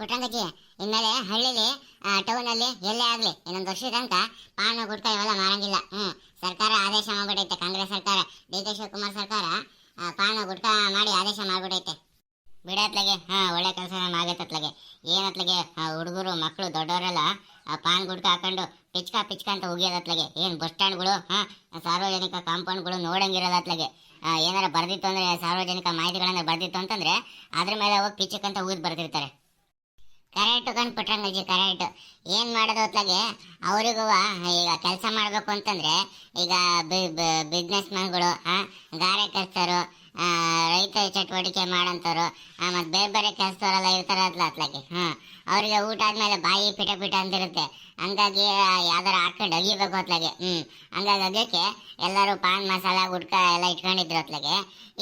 ಪುಟ್ರಂಗಜ್ಜಿ, ಇನ್ಮೇಲೆ ಹಳ್ಳಿಲಿ ಟೌನ್ ಅಲ್ಲಿ ಎಲ್ಲೇ ಆಗ್ಲಿ ಇನ್ನೊಂದು ವರ್ಷದ ತನಕ ಪಾನ್ ಗುಟ್ಕಾ ಇವೆಲ್ಲ ಮಾರಂಗಿಲ್ಲ. ಸರ್ಕಾರ ಆದೇಶ ಮಾಡ್ಬಿಟ್ಟೈತೆ. ಕಾಂಗ್ರೆಸ್ ಸರ್ಕಾರ, ಡಿ ಕೆ ಶಿವಕುಮಾರ್ ಸರ್ಕಾರ ಪಾನ್ ಗುಟ್ಕಾ ಮಾಡಿ ಆದೇಶ ಮಾಡ್ಬಿಟ್ಟೈತೆ. ಬಿಡತ್ಲಾಗೆ ಒಳ್ಳೆ ಕೆಲಸ ಆಗತ್ತತ್ಲಾಗೆ. ಏನತ್ಲಾಗೆ ಹುಡುಗರು ಮಕ್ಕಳು ದೊಡ್ಡವರೆಲ್ಲ ಪಾನ್ ಗುಡ್ಕ ಹಾಕೊಂಡು ಪಿಚ್ಕ ಪಿಚ್ಕ ಅಂತ ಉಗಿಯೋದತ್ಲಾಗೆ. ಏನು ಬಸ್ ಸ್ಟ್ಯಾಂಡ್ಗಳು ಸಾರ್ವಜನಿಕ ಕಾಂಪೌಂಡ್ಗಳು ನೋಡಂಗಿರಲ್ಲ ಅತ್ಲಾಗೆ. ಏನಾರ ಬರ್ದಿತ್ತು ಅಂದ್ರೆ ಸಾರ್ವಜನಿಕ ಮಾಹಿತಿಗಳನ್ನ ಬರ್ದಿತ್ತು ಅಂತಂದ್ರೆ ಅದ್ರ ಮೇಲೆ ಹೋಗಿ ಪಿಚ್ಚಕ್ಕಂತ ಉಗಿದ್ ಬರ್ತಿರ್ತಾರೆ. ಕರೆಕ್ಟ್ ಕಂಡು ಪುಟ್ರಂಗಜ್ಜಿ, ಕರೆಕ್ಟ್. ಏನು ಮಾಡೋದು ಹೊತ್ಲಾಗೆ ಅವರಿಗೂ ಈಗ ಕೆಲಸ ಮಾಡಬೇಕು ಅಂತಂದ್ರೆ ಈಗ ಬಿಸ್ನೆಸ್ ಮ್ಯಾನ್ಗಳು, ಗಾರೆ ಕೆಲಸರು, ರೈತ ಚಟುವಟಿಕೆ ಮಾಡೋಂಥವ್ರು, ಮತ್ತು ಬೇರೆ ಬೇರೆ ಕೆಲಸದವರೆಲ್ಲ ಇರ್ತಾರೆ ಅತ್ಲಾಗೆ. ಅವರಿಗೆ ಊಟ ಆದ್ಮೇಲೆ ಬಾಯಿ ಪಿಟ ಪಿಟ ಅಂತಿರುತ್ತೆ. ಹಂಗಾಗಿ ಯಾವ್ದಾರ ಹಾಕೊಂಡು ಅಗಿಬೇಕು ಅತ್ಲಾಗೆ. ಹಂಗಾಗಿ ಅಗಕ್ಕೆ ಎಲ್ಲರೂ ಪಾನ್ ಮಸಾಲ ಗುಡ್ಕ ಎಲ್ಲ ಇಟ್ಕೊಂಡಿದ್ರು ಅತ್ಲಾಗೆ.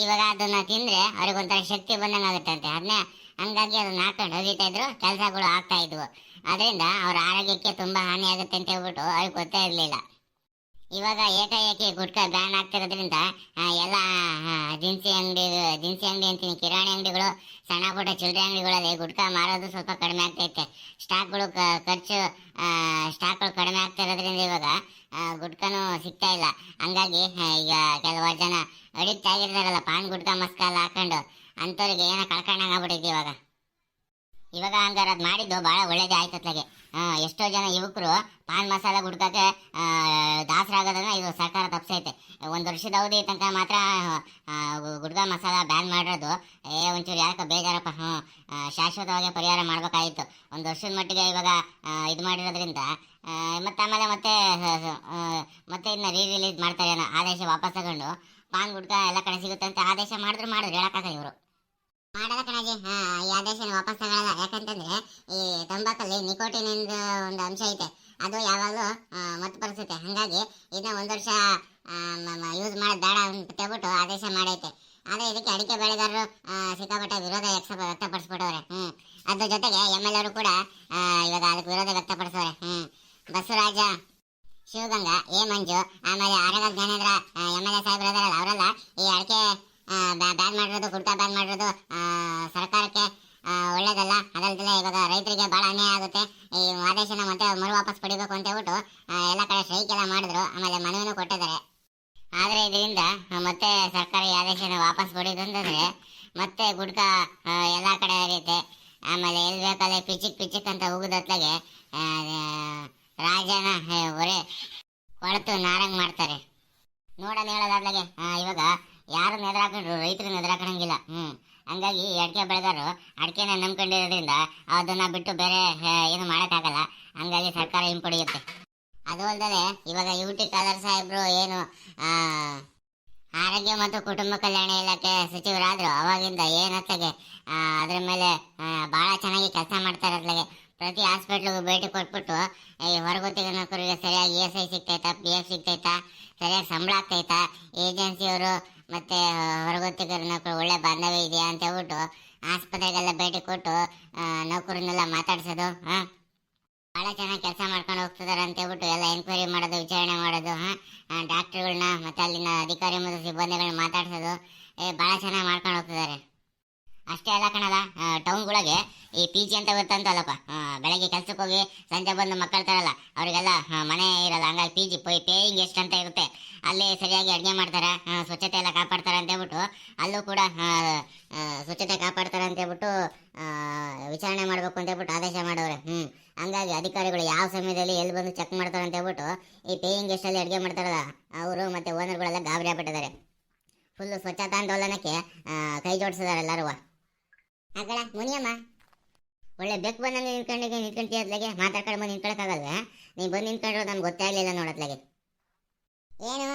ಇವಾಗ ಅದನ್ನ ತಿಂದ್ರೆ ಅವ್ರಿಗೊಂಥರ ಶಕ್ತಿ ಬಂದಂಗೆ ಆಗುತ್ತಂತೆ. ಅದನ್ನೇ ಹಂಗಾಗಿ ಅದನ್ನ ಹಾಕೊಂಡು ಅಗಿತಾ ಇದ್ರು, ಕೆಲಸಗಳು ಆಗ್ತಾ ಇದ್ವು. ಅದರಿಂದ ಅವ್ರ ಆರೋಗ್ಯಕ್ಕೆ ತುಂಬಾ ಹಾನಿ ಆಗುತ್ತೆ ಅಂತ ಹೇಳ್ಬಿಟ್ಟು ಅವ್ರಿಗೆ ಗೊತ್ತೇ ಇರಲಿಲ್ಲ. ಇವಾಗ ಏಕಾಏಕಿ ಗುಟ್ಕಾ ಬ್ಯಾನ್ ಆಗ್ತಿರೋದ್ರಿಂದ ಎಲ್ಲ ದಿನಸಿ ಅಂಗಡಿ ಅಂತೀನಿ, ಕಿರಾಣಿ ಅಂಗಡಿಗಳು, ಸಣ್ಣ ಪುಟ್ಟ ಚಿಲ್ಲರೆ ಅಂಗಡಿಗಳಲ್ಲಿ ಗುಟ್ಕಾ ಮಾರೋದು ಸ್ವಲ್ಪ ಕಡಿಮೆ ಆಗ್ತೈತೆ. ಸ್ಟಾಕ್ಗಳು ಸ್ಟಾಕ್ಗಳು ಕಡಿಮೆ ಆಗ್ತಾ ಇರೋದ್ರಿಂದ ಇವಾಗ ಗುಟ್ಕಾನು ಸಿಗ್ತಾ ಇಲ್ಲ. ಹಂಗಾಗಿ ಈಗ ಕೆಲವಾರು ಜನ ಅಡಿಕ್ಟ್ ಆಗಿರ್ತಾರಲ್ಲ ಪಾನ್ ಗುಟ್ಕಾ ಮಸ್ಕಾಲ ಹಾಕೊಂಡು, ಅಂಥವ್ರಿಗೆ ಏನೋ ಕಳ್ಕೊಂಡಂಗೆ ಆಗ್ಬಿಟ್ಟೈತಿ ಇವಾಗ ಹಂಗಾರ ಅದು ಮಾಡಿದ್ದು ಭಾಳ ಒಳ್ಳೇದೇ ಆಯ್ತತ್ಲಾಗೆ. ಎಷ್ಟೋ ಜನ ಯುವಕರು ಪಾನ್ ಮಸಾಲ ಗುಡ್ಕಕ್ಕೆ ದಾಸರಾಗೋದನ್ನ ಇದು ಸರ್ಕಾರ ತಪ್ಸೈತೆ. ಒಂದು ವರ್ಷದ ಅವಧಿ ತನಕ ಮಾತ್ರ ಗುಡ್ಕಾ ಮಸಾಲ ಬ್ಯಾನ್ ಮಾಡಿರೋದು ಒಂಚೂರು ಯಾಕೆ ಬೇಜಾರಪ್ಪ. ಶಾಶ್ವತವಾಗಿ ಪರಿಹಾರ ಮಾಡ್ಬೇಕಾಗಿತ್ತು. ಒಂದು ವರ್ಷದ ಮಟ್ಟಿಗೆ ಇವಾಗ ಇದು ಮಾಡಿರೋದ್ರಿಂದ ಮತ್ತೆ ಆಮೇಲೆ ಮತ್ತೆ ಇದನ್ನ ರಿಲೀಸ್ ಮಾಡ್ತಾರೆ ಅನ್ನೋ ಆದೇಶ ವಾಪಸ್ ತಗೊಂಡು ಪಾನ್ ಗುಡ್ಕಾ ಎಲ್ಲ ಕಡೆ ಸಿಗುತ್ತೆ ಅಂತ ಆದೇಶ ಮಾಡಿದ್ರು ಹೇಳಕ್ಕಾಗ ಇವರು ಮಾಡಲ್ಲ ಕಣಜಿ. ಈ ಆದೇಶನ ವಾಪಸ್ ತಗೊಳ್ಳಲ್ಲ. ಯಾಕಂತಂದ್ರೆ ಈ ತಂಬಾಕಲ್ಲಿ ನಿಕೋಟಿನ್ ಒಂದು ಅಂಶ ಐತೆ, ಅದು ಯಾವಾಗಲೂ ಮತ್ತೆ ಬರೆಸುತ್ತೆ. ಹಂಗಾಗಿ ಇದನ್ನ ಒಂದು ವರ್ಷ ಯೂಸ್ ಮಾಡೋದು ಬೇಡ ಅಂತ ಹೇಳ್ಬಿಟ್ಟು ಆದೇಶ ಮಾಡೈತೆ. ಆದರೆ ಇದಕ್ಕೆ ಅಡಿಕೆ ಬೆಳೆಗಾರರು ಸಿಕ್ಕಾಪಟ್ಟೆ ವಿರೋಧ ವ್ಯಕ್ತಪಡಿಸ್ಬಿಟ್ಟವ್ರೆ. ಅದ್ರ ಜೊತೆಗೆ MLA ಕೂಡ ಇವಾಗ ಅದಕ್ಕೆ ವಿರೋಧ ವ್ಯಕ್ತಪಡಿಸವ್ರೆ. ಬಸವರಾಜ, ಶಿವಗಂಗಾ, ಮಂಜು, ಆಮೇಲೆ ಆರಗ ಜ್ಞಾನೇಂದ್ರ MLA ಸಾಹೇಬ್ರದಾರಲ್ಲ, ಅವರೆಲ್ಲ ಈ ಅಡಿಕೆ ಬ್ಯಾನ್ ಮಾಡಿರೋದು, ಗುಡ್ಕಾ ಬ್ಯಾನ್ ಮಾಡಿರೋದು ಸರ್ಕಾರಕ್ಕೆ ಒಳ್ಳೇದಲ್ಲ. ಅದಲ್ದಲೆ ಇವಾಗ ರೈತರಿಗೆ ಭಾಳ ಅನ್ಯಾಯ ಆಗುತ್ತೆ. ಈ ಆದೇಶನ ಮತ್ತೆ ಮರು ವಾಪಸ್ ಪಡಿಬೇಕು ಅಂತ ಹೇಳ್ಬಿಟ್ಟು ಎಲ್ಲ ಕಡೆ ಸ್ಟ್ರೈಕ್ ಎಲ್ಲ ಮಾಡಿದ್ರು. ಆಮೇಲೆ ಮನವಿನೂ ಕೊಟ್ಟಿದ್ದಾರೆ. ಆದರೆ ಇದರಿಂದ ಮತ್ತೆ ಸರ್ಕಾರ ಈ ಆದೇಶನ ವಾಪಸ್ ಪಡೆಯೋದು ಅಂತಂದ್ರೆ ಮತ್ತೆ ಗುಡ್ಕಾ ಎಲ್ಲ ಕಡೆ ಹರಿಯುತ್ತೆ. ಆಮೇಲೆ ಎಲ್ಲಿ ಬೇಕಲ್ಲೇ ಪಿಚಿಕ್ ಅಂತ ಹೋಗೋದತ್ಲಾಗೆ ರಾಜನ ಹೊರೆ ಕೊಳತು ನಾರಂಗ್ ಮಾಡ್ತಾರೆ. ನೋಡೋಣ ಹೇಳೋದಾದ್ಲಾಗೆ ಇವಾಗ ಯಾರು ನೆದರಾಕೊಂಡ್ರು ರೈತರು ನೆದರಾಕಂಗಿಲ್ಲ. ಹಂಗಾಗಿ ಅಡಿಕೆ ಬೆಳೆಗಾರರು ಅಡಿಕೆನ ನಂಬ್ಕೊಂಡಿರೋದ್ರಿಂದ ಅದನ್ನ ಬಿಟ್ಟು ಬೇರೆ ಏನು ಮಾಡೋಕ್ಕಾಗಲ್ಲ. ಹಂಗಾಗಿ ಸರ್ಕಾರ ಹಿಂಪಡೆಯುತ್ತೆ. ಅದು ಅಲ್ಲದೆ ಇವಾಗ UT ಖಾದರ್ ಸಾಹೇಬ್ರು ಏನು ಆರೋಗ್ಯ ಮತ್ತು ಕುಟುಂಬ ಕಲ್ಯಾಣ ಇಲಾಖೆ ಸಚಿವರಾದ್ರು ಅವಾಗಿಂದ ಏನತ್ತಾಗೆ ಅದ್ರ ಮೇಲೆ ಭಾಳ ಚೆನ್ನಾಗಿ ಕೆಲಸ ಮಾಡ್ತಾರೆ. ಅದ್ಲಾಗೆ ಪ್ರತಿ ಹಾಸ್ಪಿಟ್ಲಿಗೂ ಭೇಟಿ ಕೊಟ್ಬಿಟ್ಟು ಈ ಹೊರಗೊತ್ತಿಗೆ ನೌಕರಿಗೆ ಸರಿಯಾಗಿ ESI ಸಿಗ್ತೈತಾ, PF ಸಿಗ್ತೈತಾ, ಸರಿಯಾಗಿ ಸಂಬಳ ಆಗ್ತೈತಾ, ಏಜೆನ್ಸಿಯವರು ಮತ್ತೆ ಹೊರಗೊತ್ತಿಗೆ ನೌಕರು ಒಳ್ಳೆ ಬಾಂಧವ್ಯ ಇದೆಯಾ ಅಂತ ಹೇಳ್ಬಿಟ್ಟು ಆಸ್ಪತ್ರೆಗೆಲ್ಲ ಭೇಟಿ ಕೊಟ್ಟು ನೌಕರನ್ನೆಲ್ಲ ಮಾತಾಡ್ಸೋದು, ಭಾಳ ಚೆನ್ನಾಗಿ ಕೆಲಸ ಮಾಡ್ಕೊಂಡು ಹೋಗ್ತಿದಾರೆ ಅಂತ ಹೇಳ್ಬಿಟ್ಟು ಎಲ್ಲ ಎನ್ಕ್ವೈರಿ ಮಾಡೋದು, ವಿಚಾರಣೆ ಮಾಡೋದು, ಡಾಕ್ಟರ್ಗಳನ್ನ ಮತ್ತೆ ಅಲ್ಲಿನ ಅಧಿಕಾರಿ ಮತ್ತು ಸಿಬ್ಬಂದಿಗಳನ್ನ ಮಾತಾಡ್ಸೋದು ಭಾಳ ಚೆನ್ನಾಗಿ ಮಾಡ್ಕೊಂಡು ಹೋಗ್ತಿದ್ದಾರೆ. ಅಷ್ಟೇ ಅಲ್ಲ ಕಣಲ್ಲ, ಟೌನ್ಗಳಿಗೆ ಈ PG ಅಂತ ಗೊತ್ತಂತಲ್ಲಪ್ಪ, ಬೆಳಗ್ಗೆ ಕೆಲ್ಸಕ್ಕೆ ಹೋಗಿ ಸಂಜೆ ಬಂದು ಮಕ್ಕಳ್ತಾರಲ್ಲ ಅವರಿಗೆಲ್ಲ ಮನೆ ಇರಲ್ಲ. ಹಂಗಾಗಿ PG ಪೇಯಿಂಗ್ ಗೆಸ್ಟ್ ಅಂತ ಇರುತ್ತೆ. ಅಲ್ಲಿ ಸರಿಯಾಗಿ ಅಡುಗೆ ಮಾಡ್ತಾರೆ, ಸ್ವಚ್ಛತೆ ಎಲ್ಲ ಕಾಪಾಡ್ತಾರೆ ಅಂತ ಹೇಳ್ಬಿಟ್ಟು ಅಲ್ಲೂ ಕೂಡ ಸ್ವಚ್ಛತೆ ಕಾಪಾಡ್ತಾರೆ ಅಂತ ಹೇಳ್ಬಿಟ್ಟು ವಿಚಾರಣೆ ಮಾಡಬೇಕು ಅಂತ ಹೇಳ್ಬಿಟ್ಟು ಆದೇಶ ಮಾಡವ್ರೆ. ಹಂಗಾಗಿ ಅಧಿಕಾರಿಗಳು ಯಾವ ಸಮಯದಲ್ಲಿ ಎಲ್ಲಿ ಬಂದು ಚೆಕ್ ಮಾಡ್ತಾರೆ ಅಂತ ಹೇಳ್ಬಿಟ್ಟು ಈ ಪೇಯಿಂಗ್ ಗೆಸ್ಟ್ ಅಲ್ಲಿ ಅಡುಗೆ ಮಾಡ್ತಾರಲ್ಲ ಅವರು ಮತ್ತೆ ಓನರ್ಗಳೆಲ್ಲ ಗಾಬರಿ ಆಗ್ಬಿಟ್ಟಿದ್ದಾರೆ. ಫುಲ್ಲು ಸ್ವಚ್ಛತಾ ಆಂದೋಲನಕ್ಕೆ ಕೈ ಜೋಡಿಸಿದ್ದಾರೆ ಎಲ್ಲರೂ. ಆಗಳ ಮುನಿಯಮ್ಮ, ಒಳ್ಳೆ ಬೆಕ್ಕು ಬಂದಂಗೆ ನಿಂತ್ಕೊಂತೀಯತ್ಲಾಗೆ, ಮಾತಾಡ್ಕೊಂಡು ಬಂದು ನಿಂತ್ಕೊಳಕ್ಕಾಗಲ್ವೇ? ನೀ ಬಂದು ನಿಂತ್ಕೊಂಡ್ರೆ ನಮ್ಗೆ ಗೊತ್ತೇ ಆಗಲಿಲ್ಲ ನೋಡತ್ಲಾಗೆ. ಏನು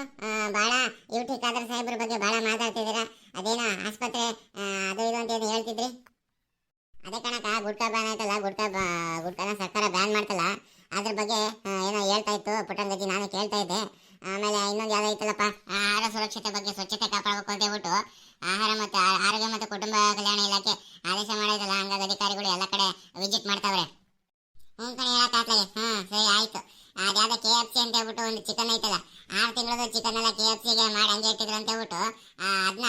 ಭಾಳ UT ಖಾದರ್ ಸಾಹೇಬ್ರ ಬಗ್ಗೆ ಭಾಳ ಮಾತಾಡ್ತಿದ್ದೀರಾ? ಅದೇನೋ ಆಸ್ಪತ್ರೆ ಅದು ಇದು ಅಂತ ಏನು ಹೇಳ್ತಿದ್ರಿ? ಅದೇ ಕಣಕ ಗುಟ್ಕಾ ಬ್ಯಾನ್ ಆಯ್ತಲ್ಲ, ಗುಟ್ಕಾನ ಸರ್ಕಾರ ಬ್ಯಾನ್ ಮಾಡ್ತಲ್ಲ, ಅದ್ರ ಬಗ್ಗೆ ಏನೋ ಹೇಳ್ತಾ ಇತ್ತು ಪುಟ್ಟಂಗಜ್ಜಿ, ನಾನು ಕೇಳ್ತಾ ಇದ್ದೆ. ಆಮೇಲೆ ಇನ್ನೊಂದು ಯಾವ್ದು ಐತಲ್ಲಪ್ಪ, ಆಹಾರ ಸುರಕ್ಷತೆ ಬಗ್ಗೆ ಸ್ವಚ್ಛತೆ ಕಾಪಾಡಬೇಕು ಅಂತ ಹೇಳ್ಬಿಟ್ಟು ಆರೋಗ್ಯ ಮತ್ತು ಕುಟುಂಬ ಕಲ್ಯಾಣ ಇಲಾಖೆ ಆದೇಶ ಮಾಡೈತಲ್ಲ. ಹಂಗಾಗಿ ಅಧಿಕಾರಿಗಳು ಎಲ್ಲ ಕಡೆ ವಿಸಿಟ್ ಮಾಡ್ತಾವ್ರೆ. ಕಣೆ ಹೇಳಕ್ಕಾಗ್ಲಾಗೆ. ಸರಿ ಆಯ್ತು. ಅದ್ಯಾವ್ದು KFC ಅಂತ ಹೇಳ್ಬಿಟ್ಟು ಒಂದು ಚಿಕನ್ ಐತಲ್ಲ, 6 ತಿಂಗಳದ ಚಿಕನ್ ಎಲ್ಲ KFCಗೆ ಮಾಡಿ ಹಂಗೆ ಇಟ್ಟಿದ್ರು ಅಂತ ಹೇಳ್ಬಿಟ್ಟು ಅದನ್ನ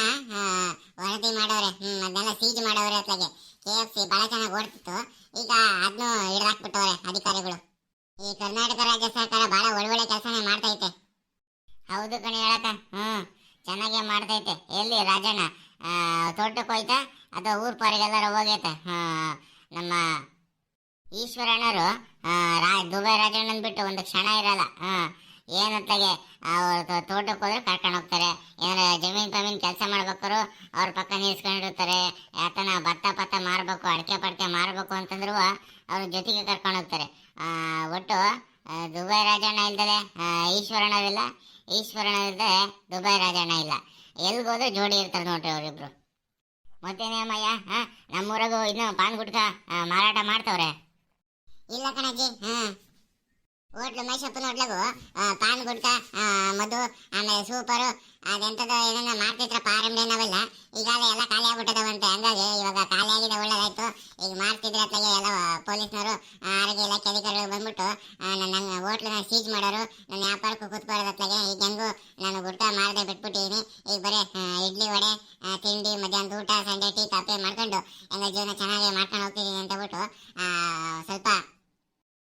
ವರದಿ ಮಾಡವ್ರೆ. ಅದನ್ನೆಲ್ಲ ಸೀಜ್ ಮಾಡವ್ರೆ. ಅತ್ಲಾಗೆ KFC ಭಾಳ ಚೆನ್ನಾಗಿ ಓಡ್ತಿತ್ತು. ಈಗ ಅದನ್ನು ಹಿಡಿದಾಕ್ಬಿಟ್ಟವ್ರೆ ಅಧಿಕಾರಿಗಳು. ಈ ಕರ್ನಾಟಕ ರಾಜ್ಯ ಸರ್ಕಾರ ಬಹಳ ಒಳ್ಳೊಳ್ಳೆ ಕೆಲಸನೇ ಮಾಡ್ತೈತೆ. ಹೌದು ಕಣಿ ಹೇಳಕ್ಕ, ಚೆನ್ನಾಗೇ ಮಾಡ್ತೈತೆ. ಎಲ್ಲಿ ರಾಜಣ್ಣ ತೋಟಕ್ಕೆ ಹೋಯ್ತಾ ಅಥವಾ ಊರ್ ಪಾರಿಗೆಲ್ಲರ ಹೋಗೈತೆ? ನಮ್ಮ ಈಶ್ವರಣ್ಣರು ದುಬೈ ರಾಜಣ್ಣನ್ ಬಿಟ್ಟು ಒಂದು ಕ್ಷಣ ಇರಲ್ಲ. ಏನಂತಾಗೆ ಅವ್ರ ತೋಟಕ್ಕೆ ಹೋದ್ರೆ ಕರ್ಕೊಂಡು ಹೋಗ್ತಾರೆ. ಏನಾರ ಜಮೀನ್ ಕೆಲಸ ಮಾಡ್ಬೇಕಾರು ಅವ್ರ ಪಕ್ಕ ನಿಲ್ಸ್ಕೊಂಡಿರ್ತಾರೆ. ಯಾಕನ ಭತ್ತ ಮಾರ್ಬೇಕು, ಅಡಿಕೆ ಪಡಿಕೆ ಮಾರ್ಬೇಕು ಅಂತಂದ್ರು ಅವ್ರ ಜೊತೆಗೆ ಕರ್ಕೊಂಡು ಹೋಗ್ತಾರೆ. ಒಟ್ಟು ದುಬೈ ರಾಜಣ್ಣ ಇಲ್ದಲೆ ಈಶ್ವರಣ್ಣವಿಲ್ಲ, ಈಶ್ವರಣ್ಣ ಇಲ್ದೆ ದುಬೈ ರಾಜಣ್ಣ ಇಲ್ಲ. ಎಲ್ಗೋದ್ರೆ ಜೋಡಿ ಇರ್ತಾರೆ ನೋಡ್ರಿ ಅವರಿಬ್ರು. ಮತ್ತೇನೇ ಅಮ್ಮಯ್ಯ, ನಮ್ಮೂರಾಗೂ ಇನ್ನು ಪಾನ್ ಗುಟ್ಕ ಮಾರಾಟ ಮಾಡ್ತವ್ರೆ? ಇಲ್ಲ ಕಣಜ್ಜಿ, ಹೋಟ್ಲು ಮೈಸೂಪನ ಹೋಟ್ಲಾಗು ಪಾನ್ ಗುಡ್ಕ ಮಧು ಆಮೇಲೆ ಸೂಪರು ಅದೆಂಥದ್ದು ಏನೇನ ಮಾಡ್ತಿದ್ರ ಪಾರಂಬೆ ನಾವೆಲ್ಲ ಈಗಾಗಲೇ ಎಲ್ಲ ಖಾಲಿ ಆಗ್ಬಿಟ್ಟದವಂತೆ. ಹಂಗಾಗಿ ಇವಾಗ ಖಾಲಿ ಆಗಿದೆ, ಒಳ್ಳೇದಾಯ್ತು. ಈಗ ಮಾಡ್ತಿದ್ರೆ ಅತ್ಲಾಗೆ ಎಲ್ಲ ಪೊಲೀಸ್ನವರು ಆರೋಗ್ಯ ಇಲಾಖೆ ಅಧಿಕಾರಿಗಳು ಬಂದ್ಬಿಟ್ಟು ನನ್ನ ಹೋಟ್ಲನ್ನ ಸೀಜ್ ಮಾಡೋರು. ನನ್ನ ವ್ಯಾಪಾರಕ್ಕೂ ಕೂತ್ಕೊಳ್ಳೋದು ಅತ್ಲಾಗೆ. ಈಗ ಹೆಂಗು ನಾನು ಗುಡ್ಕ ಮಾಡದೆ ಬಿಟ್ಬಿಟ್ಟಿದ್ದೀನಿ. ಈಗ ಬರೀ ಇಡ್ಲಿ ವಡೆ ತಿಂಡಿ ಮಧ್ಯಾಹ್ನದ ಊಟ ಸಂಜೆ ಟೀ ಕಾಫಿ ಮಾಡ್ಕೊಂಡು ಹೆಂಗ ಜೀವನ ಚೆನ್ನಾಗಿ ಮಾಡ್ಕೊಂಡು ಹೋಗ್ತಿದ್ದೀನಿ ಅಂತ ಬಿಟ್ಟು ಸ್ವಲ್ಪ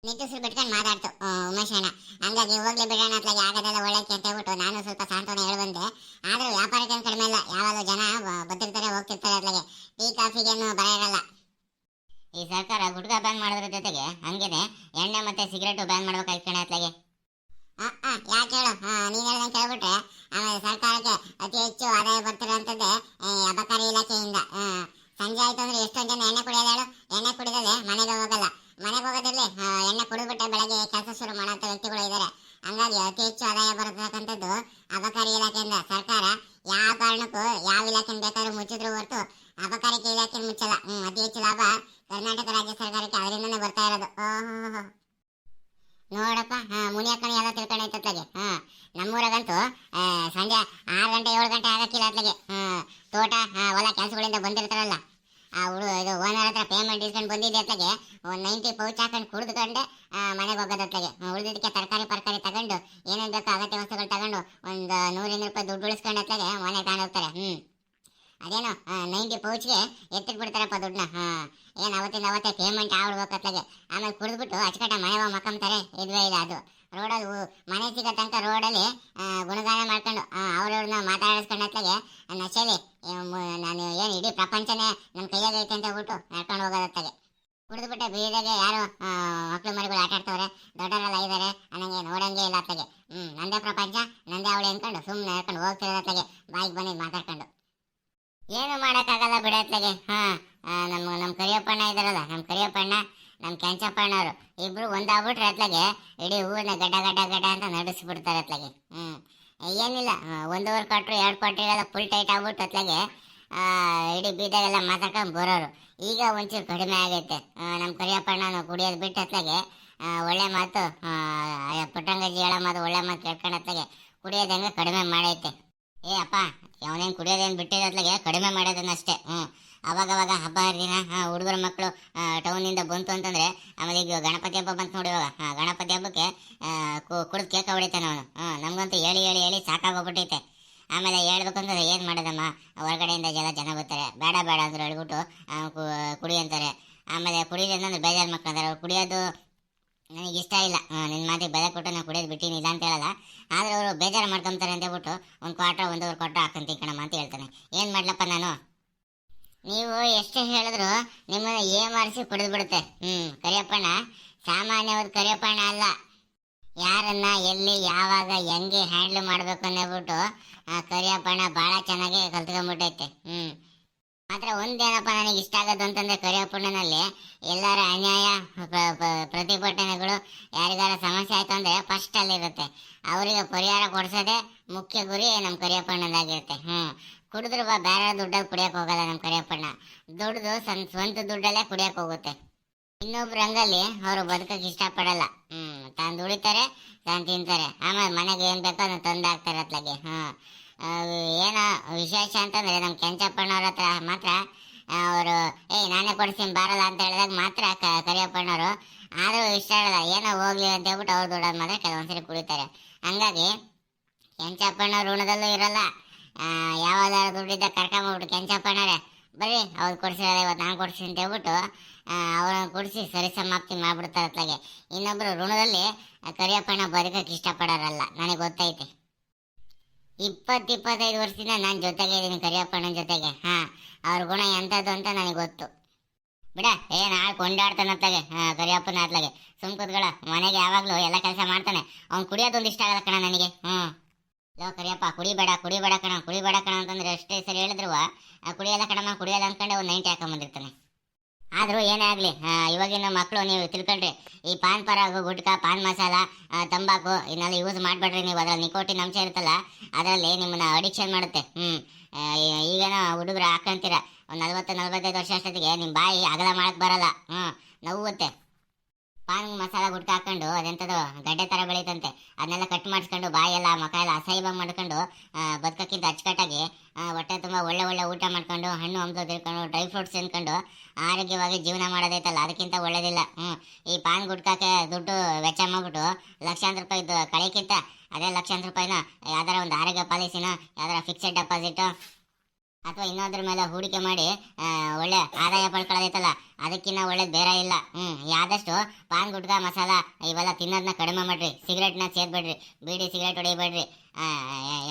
ನಿಟ್ಟುಸಿರು ಬಿಟ್ಕೊಂಡು ಮಾತಾಡ್ತು ಉಮೇಶ್ ಅಣ್ಣ. ಹಂಗಾಗಿ ಹೋಗ್ಲಿ ಬಿಡೋಣ ಅತ್ಲಾಗೆ, ಆಗೋದೆಲ್ಲ ಒಳ್ಳೇಕೆ ಅಂತ ಹೇಳ್ಬಿಟ್ಟು ನಾನು ಸ್ವಲ್ಪ ಸಾಂತ್ವನ ಹೇಳಿ ಬಂದೆ. ಆದ್ರೂ ವ್ಯಾಪಾರಕ್ಕೆ ಕಡಿಮೆ ಇಲ್ಲ, ಯಾವಾಗ ಜನ ಬರ್ತಿರ್ತಾರೆ ಹೋಗ್ತಿರ್ತಾರೆ ಅತ್ಲಾಗೆ. ಟೀ ಕಾಫಿಗೇನು ಬರ ಇರಲ್ಲ. ಈ ಸರ್ಕಾರ ಗುಟ್ಕಾ ಬ್ಯಾನ್ ಮಾಡೋದ್ರ ಜೊತೆಗೆ ಹಂಗೇನೆ ಎಣ್ಣೆ ಮತ್ತೆ ಸಿಗರೇಟು ಬ್ಯಾನ್ ಮಾಡ್ಬೇಕಾಯ್ತು ಕಣೆ ಅತ್ಲಾಗೆ. ಯಾಕೆ ಹೇಳು, ನೀನ್ ಹೇಳ್ದಂಗೆ ಕೇಳ್ಬಿಟ್ರೆ ಆಮೇಲೆ ಸರ್ಕಾರಕ್ಕೆ ಅತಿ ಹೆಚ್ಚು ಆದಾಯ ಬರ್ತಾರೆ ಅಂತದ್ದೇ ಅಬಕಾರಿ ಇಲಾಖೆಯಿಂದ. ಸಂಜೆ ಆಯ್ತು ಅಂದ್ರೆ ಎಷ್ಟೊಂದು ಜನ ಎಣ್ಣೆ ಕುಡಿಯೋದು ಹೇಳು, ಎಣ್ಣೆ ಕುಡಿದಲೆ ಮನೆಗೆ ಹೋಗಲ್ಲ. ಮನೆಗೆ ಹೋಗೋದಿರ್ಲಿ, ಎಣ್ಣೆ ಕುಡಿದ್ಬಿಟ್ಟೆ ಬೆಳಗ್ಗೆ ಕೆಲಸ ಶುರು ಮಾಡೋಂಥ ವ್ಯಕ್ತಿಗಳು ಇದ್ದಾರೆ. ಹಂಗಾಗಿ ಅತಿ ಹೆಚ್ಚು ಆದಾಯ ಬರತಕ್ಕಂಥದ್ದು ಅಬಕಾರಿ ಇಲಾಖೆಯಿಂದ. ಸರ್ಕಾರ ಯಾವ ಕಾರಣಕ್ಕೂ ಯಾವ ಇಲಾಖೆನ ಬೇಕಾದ್ರೂ ಮುಚ್ಚಿದ್ರು ಹೊರತು ಅಬಕಾರಿ ಇಲಾಖೆ ಮುಚ್ಚಲ್ಲ. ಅತಿ ಹೆಚ್ಚು ಲಾಭ ಕರ್ನಾಟಕ ರಾಜ್ಯ ಸರ್ಕಾರಕ್ಕೆ ಅದರಿಂದನೇ ಬರ್ತಾ ಇರೋದು. ನೋಡಪ್ಪ, ಮುನಿಯಕ್ಕಣಿ ಎಲ್ಲ ತಿಳ್ಕೊಂಡೈತೆ ಅತ್ಲಾಗೆ. ನಮ್ಮೂರಾಗಂತೂ ಸಂಜೆ 6 ಗಂಟೆ 7 ಗಂಟೆ ಆಗಕ್ಕಿಲ್ಲ ಅತ್ಲಾಗೆ. ತೋಟ ಹೊಲ ಕೆಲಸಗಳಿಂದ ಬಂದಿರ್ತಾರಲ್ಲ, ಇದು ಓನರ್ ಹತ್ರ ಪೇಮೆಂಟ್ ಇಸ್ಕೊಂಡು ಬಂದಿದ್ದೆ ಅತ್ಲಾಗೆ ಒಂದು 90 ಪೌಚ್ ಹಾಕೊಂಡು ಕುಡಿದುಕೊಂಡೆ ಮನೆಗೆ ಹೋಗೋದತ್ಲಾಗೆ. ಉಳಿದಿದ್ದಕ್ಕೆ ತರಕಾರಿ ತಗೊಂಡು ಏನೇನು ಬೇಕೋ ಅಗತ್ಯ ವಸ್ತುಗಳು ತಗೊಂಡು ಒಂದು 100 ರೂಪಾಯಿ ದುಡ್ಡು ಉಳಿಸ್ಕೊಂಡು ಅತ್ಲಾಗೆ ಮನೆ ತಗೊಂಡು ಹೋಗ್ತಾರೆ. ಅದೇನೋ 90 ಪೌಚ್ಗೆ ಎತ್ತಿಕ್ ಬಿಡ್ತಾರಪ್ಪ ದುಡ್ಡನ್ನ. ಏನು ಅವತ್ತಿಂದ ಅವತ್ತೇ ಪೇಮೆಂಟ್ ಆಗ್ಬಿಡ್ಬೇಕತ್ಲಾಗೆ. ಆಮೇಲೆ ಕುಡಿದ್ಬಿಟ್ಟು ಅಚ್ಚಕಟ್ಟ ಮನೆ ಹೋಗಿ ಮಕ್ಕಂತಾರೆ. ಇದ್ವೇ ಇಲ್ಲ ಅದು ರೋಡಲ್ಲಿ ಮನೆ ಸಿಗೋ ತನಕ ರೋಡಲ್ಲಿ ಗುಣಗಾನ ಮಾಡ್ಕೊಂಡು ಅವ್ರವ್ರನ್ನ ಮಾತಾಡಿಸ್ಕೊಂಡು ಅತ್ಲಾಗೆ ನಶೆಲಿ ನಾನು ಏನು ಇಡೀ ಪ್ರಪಂಚನೇ ನನ್ನ ಕೈಯಾಗೈತೆ ಅಂತ ಹೇಳ್ಬಿಟ್ಟು ನಡ್ಕೊಂಡು ಹೋಗೋದತ್ತಾಗೆ. ಕುಡಿದ್ಬಿಟ್ಟೆ ಬೀದಿಗೆ ಯಾರು ಮಕ್ಳು ಮರಿಗಳು ಆಟ ಆಡ್ತವ್ರೆ, ದೊಡ್ಡವರೆಲ್ಲ ಇದ್ದಾರೆ ಅನ್ನಂಗೆ ನೋಡಂಗೆ ಇಲ್ಲ ಅತ್ಲಾಗೆ. ನಂದೇ ಪ್ರಪಂಚ ನಂದೇ ಅವಳಿ ಅನ್ಕೊಂಡು ಸುಮ್ಮನೆ ಹೇಳ್ಕೊಂಡು ಹೋಗ್ತಿರೋದತ್ಲಾಗೆ, ಬಾಯಿಗೆ ಬಂದಿದ್ದು ಮಾತಾಡ್ಕೊಂಡು. ಏನು ಮಾಡೋಕ್ಕಾಗಲ್ಲ ಬಿಡತ್ಲಾಗೆ. ನಮ್ಮ ಕರಿಯಪ್ಪಣ್ಣ ಇದಾರಲ್ಲ, ನಮ್ಮ ಕರಿಯಪ್ಪಣ್ಣ ನಮ್ಮ ಕೆಂಚಪ್ಪಣ್ಣವರು ಇಬ್ರು ಒಂದಾಗ್ಬಿಟ್ರೆ ಅತ್ಲಾಗೆ ಇಡೀ ಊರನ್ನ ಗಡ್ಡ ಅಂತ ನಡೆಸ್ಬಿಡ್ತಾರೆ ಅತ್ಲಾಗೆ. ಏನಿಲ್ಲ, 1 ಕೊಟ್ರು 2 ಕೊಟ್ಟಿರಲ್ಲ, ಫುಲ್ ಟೈಟ್ ಆಗ್ಬಿಟ್ಟು ಅತ್ಲಾಗೆ ಇಡೀ ಬೀದಾಗೆಲ್ಲ ಮಾತಾಡ್ಕೊಂಡು ಬರೋರು. ಈಗ ಒಂಚೂರು ಕಡಿಮೆ ಆಗೈತೆ. ನಮ್ಮ ಕರಿಯಪ್ಪಣ್ಣ ಕುಡಿಯೋದು ಬಿಟ್ಟು ಅತ್ಲಾಗೆ ಒಳ್ಳೆ ಮಾತು ಪುಟ್ಟಂಗಜ್ಜಿ ಹೇಳೋ ಮಾತು ಒಳ್ಳೆ ಮಾತು ಕೇಳ್ಕೊಂಡು ಅತ್ಲಾಗೆ ಕುಡಿಯೋದಂಗೆ ಕಡಿಮೆ ಮಾಡೈತೆ. ಅಪ್ಪ ಅವನೇನು ಕುಡಿಯೋದೇನು ಬಿಟ್ಟಿರೋದ್ಲಾಗೆ ಕಡಿಮೆ ಮಾಡೋದನ್ನಷ್ಟೇ. ಅವಾಗವಾಗ ಹಬ್ಬ ಹರಿದಿನ ಹುಡುಗರ ಮಕ್ಕಳು ಟೌನಿಂದ ಬಂತು ಅಂತಂದ್ರೆ, ಆಮೇಲೆ ಈಗ ಗಣಪತಿ ಹಬ್ಬ ಬಂತು ನೋಡಿ. ಇವಾಗ ಗಣಪತಿ ಹಬ್ಬಕ್ಕೆ ಕುಡಿದು ಕೇಕ ಹೊಡಿತಾನೆ ಅವನು. ನಮ್ಗಂತೂ ಹೇಳಿ ಹೇಳಿ ಹೇಳಿ ಸಾಕಾಗೋಗ್ಬಿಟ್ಟೈತೆ. ಆಮೇಲೆ ಹೇಳ್ಬೇಕಂದ್ರೆ ಏನು ಮಾಡೋದಮ್ಮ, ಹೊರಗಡೆಯಿಂದ ಜನ ಬರ್ತಾರೆ, ಬೇಡ ಅಂದ್ರೆ ಹೇಳ್ಬಿಟ್ಟು ಕುಡಿ ಅಂತಾರೆ. ಆಮೇಲೆ ಕುಡಿಯೋದಂದ್ರೆ ಬೇಜಾರು ಮಕ್ಕಳು ಅಂತಾರೆ. ಅವ್ರು ಕುಡಿಯೋದು ನನಗೆ ಇಷ್ಟ ಇಲ್ಲ. ನಿನ್ನ ಮಾತಿಗೆ ಬೆಲೆ ಕೊಟ್ಟು ನಾನು ಕುಡಿಯೋದು ಬಿಟ್ಟಿನಿ ಇಲ್ಲ ಅಂತ ಹೇಳಲ್ಲ. ಆದರೆ ಅವರು ಬೇಜಾರು ಮಾಡ್ಕೊತಾರೆ ಅಂತ ಹೇಳ್ಬಿಟ್ಟು 1 ಕ್ವಾರ್ಟರ್ 1.25 ಕ್ವಾರ್ಟರ್ ಹಾಕೊಂತೀನಿ ಕಣಮ್ಮ ಅಂತ ಹೇಳ್ತಾನೆ. ಏನು ಮಾಡ್ಲಪ್ಪ ನಾನು? ನೀವು ಎಷ್ಟು ಹೇಳಿದ್ರು ನಿಮ್ಮನ್ನ ಏಮಾರಿಸಿ ಕುಡಿದು ಬಿಡುತ್ತೆ. ಕರಿಯಪ್ಪಣ್ಣ ಸಾಮಾನ್ಯವಾದ ಕರಿಯಪ್ಪಣ್ಣ ಅಲ್ಲ. ಯಾರನ್ನ ಎಲ್ಲಿ ಯಾವಾಗ ಹೆಂಗೆ ಹ್ಯಾಂಡ್ಲ್ ಮಾಡ್ಬೇಕು ಅನ್ನೋಬಿಟ್ಟು ಕರಿಯಪ್ಪಣ್ಣ ಭಾಳ ಚೆನ್ನಾಗಿ ಕಲ್ತ್ಕೊಂಡ್ಬಿಟ್ಟೈತೆ. ಮಾತ್ರ ಒಂದೇನಪ್ಪ ನನಗೆ ಇಷ್ಟ ಆಗೋದು ಅಂತಂದ್ರೆ ಕರಿಯಪ್ಪಣ್ಣನಲ್ಲಿ ಎಲ್ಲರ ಅನ್ಯಾಯ ಪ್ರತಿಭಟನೆಗಳು ಯಾರಿಗಾರ ಸಮಸ್ಯೆ ಆಯ್ತು ಅಂದ್ರೆ ಫಸ್ಟ್ ಅಲ್ಲಿರುತ್ತೆ. ಅವರಿಗೆ ಪರಿಹಾರ ಕೊಡ್ಸೋದೇ ಮುಖ್ಯ ಗುರಿ ನಮ್ಮ ಕರಿಯಪ್ಪಣ್ಣದಾಗಿರುತ್ತೆ. ಕುಡಿದ್ರು ಬೇರೆ ದುಡ್ಡಲ್ಲಿ ಕುಡಿಯಕ್ಕೆ ಹೋಗಲ್ಲ ನಮ್ಮ ಕರಿಯಪ್ಪಣ್ಣ. ದುಡ್ದು ಸ್ವಂತ ದುಡ್ಡಲ್ಲೇ ಕುಡಿಯಕ್ಕೆ ಹೋಗುತ್ತೆ. ಇನ್ನೊಬ್ರು ರಂಗಲ್ಲಿ ಅವರು ಬದುಕಕ್ಕೆ ಇಷ್ಟಪಡಲ್ಲ. ತಾನು ದುಡಿತಾರೆ, ತಾನು ತಿಂತಾರೆ, ಆಮೇಲೆ ಮನೆಗೆ ಏನ್ ಬೇಕೋ ಅದನ್ನ ತಂದಾಕ್ತಾರೆ ಅತ್ಲಾಗೆ. ಏನೋ ವಿಶೇಷ ಅಂತಂದ್ರೆ ನಮ್ಮ ಕೆಂಚಪ್ಪಣ್ಣವ್ರ ಹತ್ರ ಮಾತ್ರ ಅವರು ನಾನೇ ಕೊಡ್ತೀನಿ ಬಾರಲ್ಲ ಅಂತ ಹೇಳಿದಾಗ ಮಾತ್ರ ಕರಿಯಪ್ಪಣ್ಣವರು ಆದ್ರೂ ಇಷ್ಟ ಇರಲ್ಲ. ಏನೋ ಹೋಗ್ಲಿ ಅಂತ ಹೇಳ್ಬಿಟ್ಟು ಅವ್ರು ದುಡ್ಡೋದು ಮಾತ್ರ ಕೆಲವೊಂದ್ಸರಿ ಕುಡಿತಾರೆ. ಹಂಗಾಗಿ ಕೆಂಚಪ್ಪಣ್ಣವ್ರ ಋಣದಲ್ಲೂ ಇರಲ್ಲ. ಯಾವ್ದಾದ್ರು ದುಡ್ಡಿದ್ದ ಕರ್ಕೊಂಡ್ಬಿಟ್ಟು ಕೆಂಚಪ್ಪಣ್ಣರೇ ಬರ್ರಿ ಅವ್ರು ಕೊಡ್ಸಿರಲ್ಲ ಇವತ್ತು ನಾನು ಕೊಡ್ಸಿ ಅಂತ ಹೇಳ್ಬಿಟ್ಟು ಅವ್ರನ್ನ ಕುಡಿಸಿ ಸರಿ ಸಮಾಪ್ತಿ ಮಾಡ್ಬಿಡ್ತಾರೆ ಅತ್ಲಾಗೆ. ಇನ್ನೊಬ್ರು ಋಣದಲ್ಲಿ ಕರಿಯಪ್ಪಣ್ಣ ಬದುಕಕ್ಕೆ ಇಷ್ಟಪಡೋರಲ್ಲ, ನನಗೆ ಗೊತ್ತೈತೆ. 20-25 ವರ್ಷದಿಂದ ನಾನು ಜೊತೆಗೆ ಇದ್ದೀನಿ ಕರಿಯಪ್ಪಣ್ಣನ ಜೊತೆಗೆ. ಅವ್ರ ಗುಣ ಎಂಥದ್ದು ಅಂತ ನನಗೆ ಗೊತ್ತು. ಬಿಡ ನಾಳೆ ಕೊಂಡಾಡ್ತಾನತ್ಲಾಗೆ ಕರಿಯಪ್ಪನ ಅತ್ಲಾಗೆ. ಸುಮ್ ಕೂತ್ಗಳ, ಮನೆಗೆ ಯಾವಾಗಲೂ ಎಲ್ಲ ಕೆಲಸ ಮಾಡ್ತಾನೆ. ಅವ್ನು ಕುಡಿಯೋದೊಂದು ಇಷ್ಟ ಆಗಲ್ಲ ಕಣ ನನಗೆ. ಲೋ ಕರಿಯಪ್ಪ, ಕುಡಿಬೇಡ ಕಣ ಅಂತಂದ್ರೆ ಅಷ್ಟೇ ಸರಿ ಹೇಳಿದ್ರು ಕುಡಿಯಲ್ಲ ಕಣಮ್ಮ ಕುಡಿಯಲ್ಲ ಅಂದ್ಕೊಂಡೆ ಒಂದು 90 ಹಾಕೊಂಬಂದಿರ್ತಾನೆ. ಆದರೂ ಏನೇ ಆಗಲಿ, ಇವಾಗಿನ ಮಕ್ಕಳು ನೀವು ತಿಳ್ಕೊಂಡ್ರಿ, ಈ ಪಾನ್ ಪರಾಗು, ಗುಟ್ಕಾ, ಪಾನ್ ಮಸಾಲ, ತಂಬಾಕು ಇದನ್ನೆಲ್ಲ ಯೂಸ್ ಮಾಡಬೇಡ್ರಿ. ನೀವು ಅದ್ರಲ್ಲಿ ನಿಕೋಟಿನ್ ಅಂಶ ಇರುತ್ತಲ್ಲ, ಅದರಲ್ಲಿ ನಿಮ್ಮನ್ನ ಅಡಿಕ್ಷನ್ ಮಾಡುತ್ತೆ. ಈಗೇನೋ ಹುಡುಗರು ಹಾಕೊಂತೀರ, ಒಂದು 40-45 ವರ್ಷ ಅಷ್ಟೊತ್ತಿಗೆ ನಿಮ್ಮ ಬಾಯಿ ಅಗಲ ಮಾಡಕ್ಕೆ ಬರಲ್ಲ. ನೋವುತ್ತೆ. ಪಾನ್ ಮಸಾಲ ಗುಟ್ಕ ಹಾಕೊಂಡು ಅದೆಂಥದ್ದು ಗಡ್ಡೆ ಥರ ಬೆಳೀತಂತೆ, ಅದನ್ನೆಲ್ಲ ಕಟ್ ಮಾಡಿಸ್ಕೊಂಡು ಬಾಯೆಲ್ಲ ಮುಖ ಎಲ್ಲ ಅಸಹ್ಯ ಮಾಡ್ಕೊಂಡು ಬದುಕಕ್ಕಿಂತ ಅಚ್ಚುಕಟ್ಟಾಗಿ ಹೊಟ್ಟೆ ತುಂಬ ಒಳ್ಳೆ ಊಟ ಮಾಡ್ಕೊಂಡು ಹಣ್ಣು ಹಂಪಲು ತಿಳ್ಕೊಂಡು ಡ್ರೈ ಫ್ರೂಟ್ಸ್ ತಿನ್ಕೊಂಡು ಆರೋಗ್ಯವಾಗಿ ಜೀವನ ಮಾಡೋದೈತಲ್ಲ, ಅದಕ್ಕಿಂತ ಒಳ್ಳೇದಿಲ್ಲ. ಈ ಪಾನ್ ಗುಟ್ಕಕ್ಕೆ ದುಡ್ಡು ವೆಚ್ಚ ಮಾಡ್ಬಿಟ್ಟು ಲಕ್ಷಾಂತರ ರೂಪಾಯಿ ಕಳೆಯಕ್ಕಿಂತ ಅದೇ ಲಕ್ಷಾಂತರ ರೂಪಾಯಿನ ಯಾವ್ದಾರ ಒಂದು ಆರೋಗ್ಯ ಪಾಲಿಸಿನ ಯಾವ್ದಾರ ಫಿಕ್ಸೆಡ್ ಡೆಪಾಸಿಟ್ ಅಥವಾ ಇನ್ನೊಂದ್ರ ಮೇಲೆ ಹೂಡಿಕೆ ಮಾಡಿ ಒಳ್ಳೆ ಆದಾಯ ಪಡ್ಕೊಳ್ಳೋದೈತಲ್ಲ, ಅದಕ್ಕಿಂತ ಒಳ್ಳೇದು ಬೇರೆ ಇಲ್ಲ. ಯಾದಷ್ಟು ಪಾನ್ ಗುಟ್ಕ ಮಸಾಲ ಇವೆಲ್ಲ ತಿನ್ನೋದನ್ನ ಕಡಿಮೆ ಮಾಡ್ರಿ. ಸಿಗರೇಟ್ನ ಸೇದ್ಬೇಡ್ರಿ, ಬೀಡಿ ಸಿಗರೇಟ್ ಹೊಡಿಬೇಡ್ರಿ,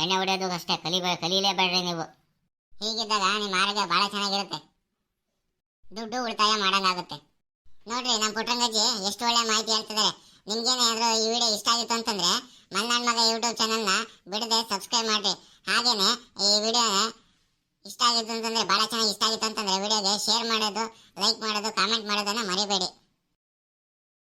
ಎಣ್ಣೆ ಹೊಡೆಯೋದು ಅಷ್ಟೇ ಕಲೀಲೇಬೇಡ್ರಿ ನೀವು. ಹೀಗಿದ್ದಾಗ ನಿಮ್ಮ ಆರೋಗ್ಯ ಭಾಳ ಚೆನ್ನಾಗಿರುತ್ತೆ, ದುಡ್ಡು ಉಳಿತಾಯ ಮಾಡೋಂಗಾಗುತ್ತೆ. ನೋಡ್ರಿ, ನಮ್ಮ ಪುಟ್ಟರಂಗಜ್ಜಿ ಎಷ್ಟು ಒಳ್ಳೆ ಮಾಹಿತಿ ಹೇಳ್ತಿದ್ದಾರೆ. ನಿಮ್ಗೇನಾದ್ರೂ ಈ ವಿಡಿಯೋ ಇಷ್ಟ ಆಗಿತ್ತು ಅಂತಂದ್ರೆ ಮಲ್ನಾಡ್ ಮಗ ಯೂಟ್ಯೂಬ್ ಚಾನಲ್ನ ಬಿಡದೆ ಸಬ್ಸ್ಕ್ರೈಬ್ ಮಾಡ್ರಿ. ಹಾಗೇನೆ ಈ ವಿಡಿಯೋನ ಇಷ್ಟ ಆಗಿತ್ತು ಅಂತಂದ್ರೆ ಭಾಳ ಚೆನ್ನಾಗಿ ಇಷ್ಟ ಆಗಿತ್ತು ಅಂತಂದ್ರೆ ವಿಡಿಯೋಗೆ ಶೇರ್ ಮಾಡೋದು, ಲೈಕ್ ಮಾಡೋದು, ಕಾಮೆಂಟ್ ಮಾಡೋದನ್ನ ಮರಿಬೇಡಿ.